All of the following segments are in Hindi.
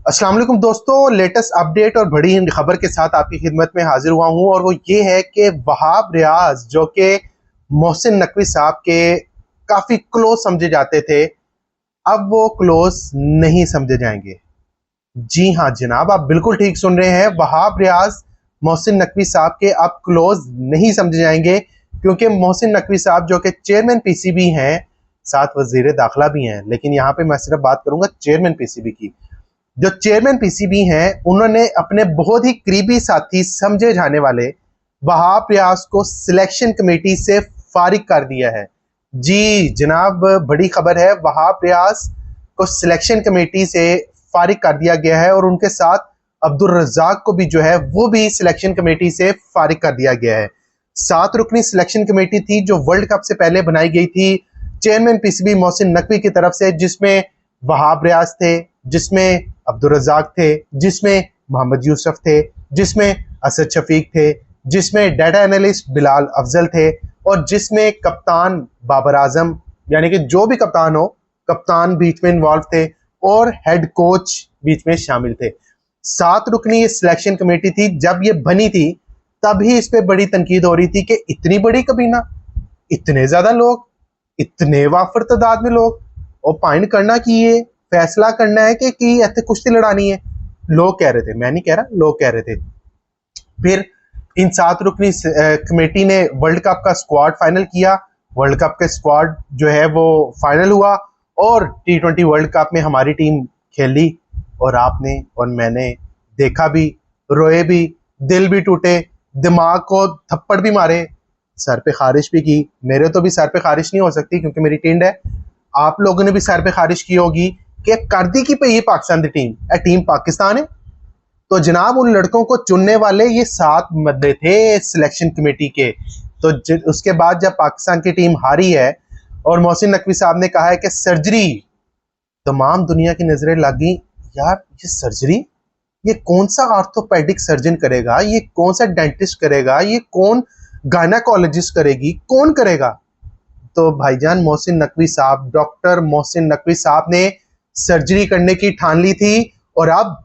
अस्सलाम वालेकुम दोस्तों, लेटेस्ट अपडेट और बड़ी खबर के साथ आपकी खिदमत में हाजिर हुआ हूं और वो ये है कि वहाब रियाज जो कि मोहसिन नकवी साहब के काफ़ी क्लोज समझे जाते थे, अब वो क्लोज नहीं समझे जाएंगे। जी हाँ जनाब, आप बिल्कुल ठीक सुन रहे हैं। वहाब रियाज मोहसिन नकवी साहब के अब क्लोज नहीं समझे जाएंगे, क्योंकि मोहसिन नकवी साहब जो कि चेयरमैन पीसीबी हैं, साथ वजीर दाखिला भी हैं, लेकिन यहाँ पे मैं सिर्फ बात करूंगा चेयरमैन पीसीबी की। जो चेयरमैन पीसीबी हैं, उन्होंने अपने बहुत ही करीबी साथी समझे जाने वाले वहाब रियाज को सिलेक्शन कमेटी से फारिग कर दिया है। जी जनाब, बड़ी खबर है। वहाब रियाज को सिलेक्शन कमेटी से फारिग कर दिया गया है और उनके साथ अब्दुल रज्जाक को भी जो है वो भी सिलेक्शन कमेटी से फारिग कर दिया गया है। 7 रुकनी सिलेक्शन कमेटी थी जो वर्ल्ड कप से पहले बनाई गई थी चेयरमैन पीसीबी मोहसिन नकवी की तरफ से, जिसमें वहाब रियाज थे, जिसमें अब्दुल रज़ाक थे, जिसमें मोहम्मद यूसुफ थे, जिसमें असद शफीक थे, जिसमें डाटा एनालिस्ट बिलाल अफजल थे और जिसमें कप्तान बाबर आजम, यानी कि जो भी कप्तान हो, कप्तान बीच में इन्वॉल्व थे और हेड कोच बीच में शामिल थे। 7 रुकनी ये सिलेक्शन कमेटी थी। जब ये बनी थी तभी इस पे बड़ी तनकीद हो रही थी कि इतनी बड़ी कबीना, इतने ज्यादा लोग, इतने वाफर तादाद में लोग, और पॉइंट करना कि ये फैसला करना है कि ऐसे कुश्ती लड़ानी है। लोग कह रहे थे, मैं नहीं कह रहा, लोग कह रहे थे। फिर इन 7 रुकनी कमेटी ने वर्ल्ड कप का स्क्वाड फाइनल किया। वर्ल्ड कप के स्क्वाड जो है वो फाइनल हुआ और T20 वर्ल्ड कप में हमारी टीम खेली और आपने और मैंने देखा भी, रोए भी, दिल भी टूटे, दिमाग को थप्पड़ भी मारे, सर पे खारिश भी की। मेरे तो भी सर पे खारिश नहीं हो सकती क्योंकि मेरी टीम है। आप लोगों ने भी सर पे खारिश की होगी कि कर दी की पे ये पाकिस्तान की टीम, टीम पाकिस्तान है। तो जनाब, उन लड़कों को चुनने वाले ये 7 बंदे थे सिलेक्शन कमेटी के। तो उसके बाद जब पाकिस्तान की टीम हारी है और मोहसिन नकवी साहब ने कहा है कि सर्जरी, तमाम दुनिया की नजरें लगी, यार ये सर्जरी, ये कौन सा ऑर्थोपेडिक सर्जन करेगा, ये कौन सा डेंटिस्ट करेगा, ये कौन गायनाकोलॉजिस्ट करेगी, कौन करेगा? तो भाईजान मोहसिन नकवी साहब, डॉक्टर मोहसिन नकवी साहब ने सर्जरी करने की ठान ली थी और अब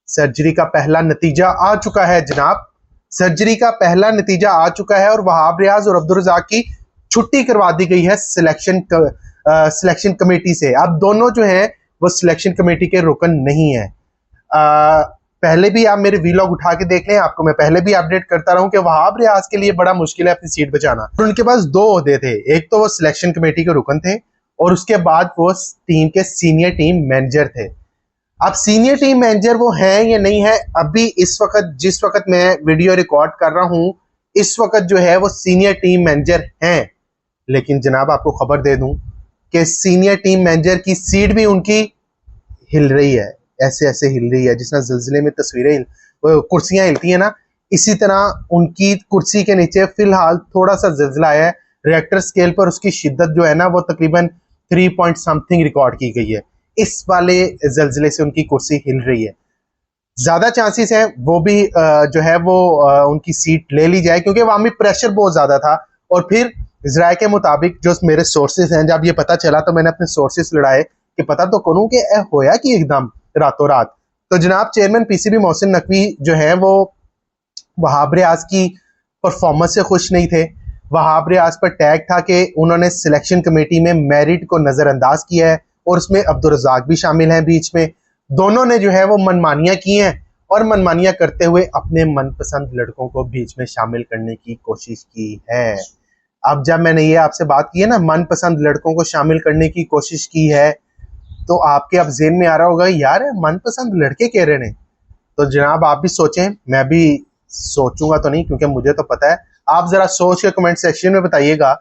सर्जरी का पहला नतीजा आ चुका है जनाब। सर्जरी का पहला नतीजा आ चुका है और वहाब रियाज और अब्दुल रज़ाक की छुट्टी करवा दी गई है सिलेक्शन कमेटी से। अब दोनों जो हैं वो सिलेक्शन कमेटी के रुकन नहीं है। पहले भी आप मेरे वीलॉग उठा के देख लें, आपको मैं पहले भी अपडेट करता रहूं कि वहाब रियाज के लिए बड़ा मुश्किल है अपनी सीट बचाना। तो उनके पास 2 ओहदे थे, एक तो वो सिलेक्शन कमेटी के रुकन थे और उसके बाद वो टीम के सीनियर टीम मैनेजर थे। अब सीनियर टीम मैनेजर वो हैं या नहीं है, अभी इस वक्त जिस वक्त मैं वीडियो रिकॉर्ड कर रहा हूं, इस वक्त जो है वो सीनियर टीम मैनेजर हैं। लेकिन जनाब आपको खबर दे दूं कि सीनियर टीम मैनेजर की सीट भी उनकी हिल रही है, ऐसे ऐसे हिल रही है जिस तरह जिलजिले में तस्वीरें कुर्सियां हिलती है ना, इसी तरह उनकी कुर्सी के नीचे फिलहाल थोड़ा सा जिलजिला है। रिएक्टर स्केल पर उसकी शिद्दत जो है ना वो तकरीबन 3 पॉइंट समथिंग रिकॉर्ड की गई है। इस वाले जलजिले से उनकी कुर्सी हिल रही है। ज्यादा चांसेस हैं वो भी जो है वो उनकी सीट ले ली जाए, क्योंकि अवामी प्रेशर बहुत ज्यादा था। और फिर इजराइल के मुताबिक जो मेरे सोर्सेज हैं, जब ये पता चला तो मैंने अपने सोर्सेज लड़ाए कि पता तो करूं कि होया कि एकदम रातों रात। तो जनाब चेयरमैन पीसीबी मोहसिन नकवी जो है वो वहाब रियाज की परफॉर्मेंस से खुश नहीं थे। वहाब रियाज पर टैग था कि उन्होंने सिलेक्शन कमेटी में मेरिट को नजरअंदाज किया है और उसमें अब्दुल रज़ाक भी शामिल हैं बीच में। दोनों ने जो है वो मनमानियां की हैं और मनमानियां करते हुए अपने मनपसंद लड़कों को बीच में शामिल करने की कोशिश की है। अब जब मैंने ये आपसे बात की है ना, मनपसंद लड़कों को शामिल करने की कोशिश की है, तो आपके अब जेहन में आ रहा होगा यार मनपसंद लड़के कह रहे हैं। तो जनाब आप भी सोचें, मैं भी सोचूंगा तो नहीं क्योंकि मुझे तो पता है। आप जरा सोच के कमेंट सेक्शन में बताइएगा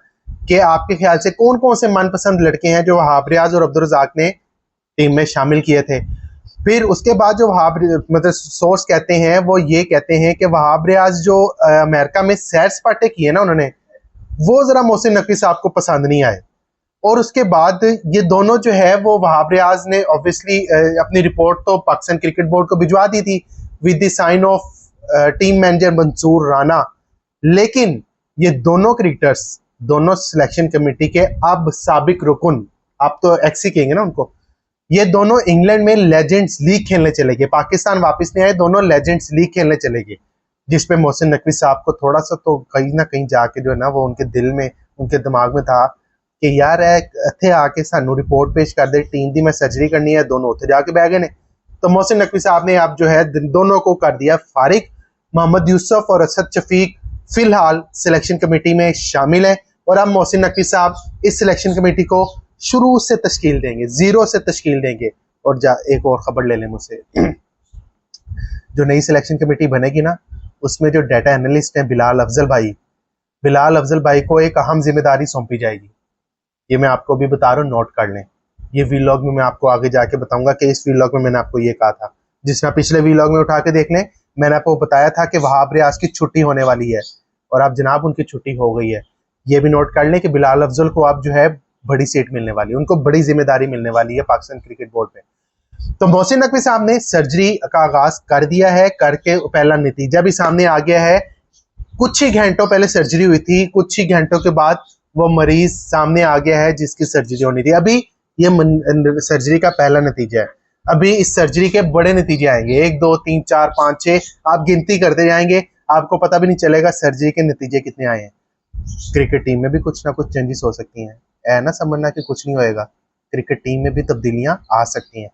कि आपके ख्याल से कौन कौन से मनपसंद लड़के हैं जो वहाब रियाज और अब्दुल रज़ाक ने टीम में शामिल किए थे। फिर उसके बाद जो वहाब मतलब सोर्स कहते हैं वो ये कहते हैं कि वहाब रियाज जो अमेरिका में सैर सपाटे किए ना उन्होंने, वो जरा मोहसिन नकवी साहब को पसंद नहीं आए। और उसके बाद ये दोनों जो है वो वहाब रियाज ने ऑब्वियसली अपनी रिपोर्ट तो पाकिस्तान क्रिकेट बोर्ड को भिजवा दी थी with the sign off team manager Mansoor Rana. लेकिन ये दोनों क्रिकेटर्स, दोनों सिलेक्शन कमेटी के अब साबिक रुकन, आप तो एक्स ही कहेंगे ना उनको, ये दोनों इंग्लैंड में लेजेंड्स लीग खेलने चले गए, पाकिस्तान वापस नहीं आए, दोनों लेजेंड्स लीग खेलने चले गए, जिसपे मोहसिन नकवी साहब को थोड़ा सा तो कहीं ना कहीं जाके जो है ना वो उनके दिल में, उनके दिमाग में था कि यार इत्थे आके सानू रिपोर्ट पेश कर दे, टीम दी मैं सर्जरी करनी है, दोनों उत्थे जाके बह गए ने। तो मोहसिन नकवी साहब ने अब जो है दोनों को कर दिया फारिग। मोहम्मद यूसुफ और असद शफीक फिलहाल सिलेक्शन कमेटी में शामिल है, और अब मोहसिन नकवी साहब इस सिलेक्शन कमेटी को शुरू से तश्कील देंगे, जीरो से तश्कील देंगे। और एक और खबर ले लें मुझसे, जो नई सिलेक्शन कमेटी बनेगी ना, उसमें जो डाटा एनालिस्ट है बिलाल अफजल भाई को एक अहम जिम्मेदारी सौंपी जाएगी। ये मैं आपको भी बता रहा हूँ, नोट कर लें। ये वीलॉग में मैं आपको आगे जाके बताऊंगा कि इस वीलॉग में मैंने आपको ये कहा था, जिसने पिछले वीलॉग में उठा के देख लें, मैंने आपको बताया था कि वहाब रियाज की छुट्टी होने वाली है, और अब जनाब उनकी छुट्टी हो गई है। ये भी नोट कर लें कि बिलाल अफजल को अब जो है बड़ी सीट मिलने वाली है, उनको बड़ी जिम्मेदारी मिलने वाली है पाकिस्तान क्रिकेट बोर्ड पे। तो मोहसिन नकवी साहब ने सर्जरी का आगाज कर दिया है, करके पहला नतीजा भी सामने आ गया है। कुछ ही घंटों पहले सर्जरी हुई थी, कुछ ही घंटों के बाद वो मरीज सामने आ गया है जिसकी सर्जरी होनी थी। अभी ये सर्जरी का पहला नतीजा है, अभी इस सर्जरी के बड़े नतीजे आएंगे, 1 2 3 4 5 6 आप गिनती करते जाएंगे, आपको पता भी नहीं चलेगा सर्जरी के नतीजे कितने आए हैं। क्रिकेट टीम में भी कुछ ना कुछ चेंजेस हो सकती हैं, है ना समझना कि कुछ नहीं होएगा, क्रिकेट टीम में भी तब्दीलियां आ सकती हैं।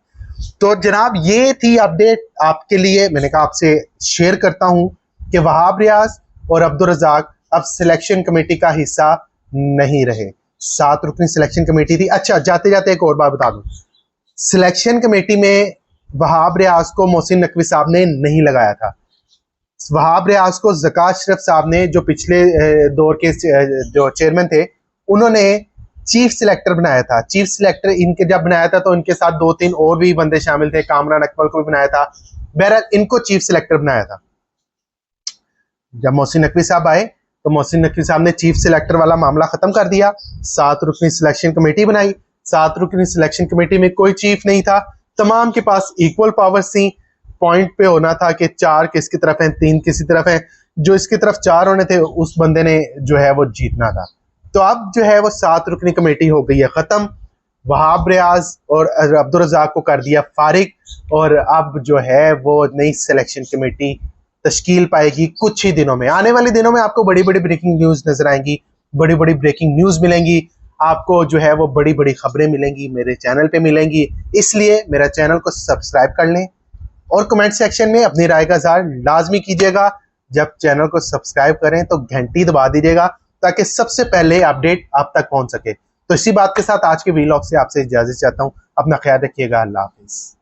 तो जनाब ये थी अपडेट आपके लिए, मैंने कहा आपसे शेयर करता हूं कि वहाब रियाज और अब्दुल रज़ाक अब सिलेक्शन कमेटी का हिस्सा नहीं रहे। 7 रुकनी सिलेक्शन कमेटी थी। अच्छा, जाते जाते एक और बात बता दूं, सिलेक्शन कमेटी में वहाब रियाज को मोहसिन नकवी साहब ने नहीं लगाया था। वहाब रियाज को ज़कात शरीफ साहब ने, जो पिछले दौर के जो चेयरमैन थे, उन्होंने चीफ सिलेक्टर बनाया था। चीफ सिलेक्टर इनके जब बनाया था तो इनके साथ 2-3 और भी बंदे शामिल थे, कामरान अकमल को भी बनाया था, बहरहाल इनको चीफ सिलेक्टर बनाया था। जब मोहसिन नकवी साहब आए तो मोहसिन नकवी साहब ने चीफ सिलेक्टर वाला मामला खत्म कर दिया, 7 रुकनी सिलेक्शन कमेटी बनाई। 7 रुकनी सिलेक्शन कमेटी में कोई चीफ नहीं था, तमाम के पास इक्वल पावर्स थी। पॉइंट पे होना था कि 4 किसकी तरफ हैं, 3 किसी तरफ हैं, जो इसकी तरफ 4 होने थे उस बंदे ने जो है वो जीतना था। तो अब जो है वो 7 रुकनी कमेटी हो गई है खत्म, वहाब रियाज और अब्दुल रज़ाक को कर दिया फारिग, और अब जो है वो नई सिलेक्शन कमेटी तश्कील पाएगी कुछ ही दिनों में। आने वाले दिनों में आपको बड़ी बड़ी ब्रेकिंग न्यूज नजर आएंगी, बड़ी बड़ी ब्रेकिंग न्यूज मिलेंगी, आपको जो है वो बड़ी बड़ी खबरें मिलेंगी, मेरे चैनल पे मिलेंगी। इसलिए मेरा चैनल को सब्सक्राइब कर लें और कमेंट सेक्शन में अपनी राय का इज़हार लाजमी कीजिएगा। जब चैनल को सब्सक्राइब करें तो घंटी दबा दीजिएगा ताकि सबसे पहले अपडेट आप तक पहुंच सके। तो इसी बात के साथ आज के वीलॉग से आपसे इजाजत चाहता हूं। अपना ख्याल रखिएगा। अल्लाह हाफिज।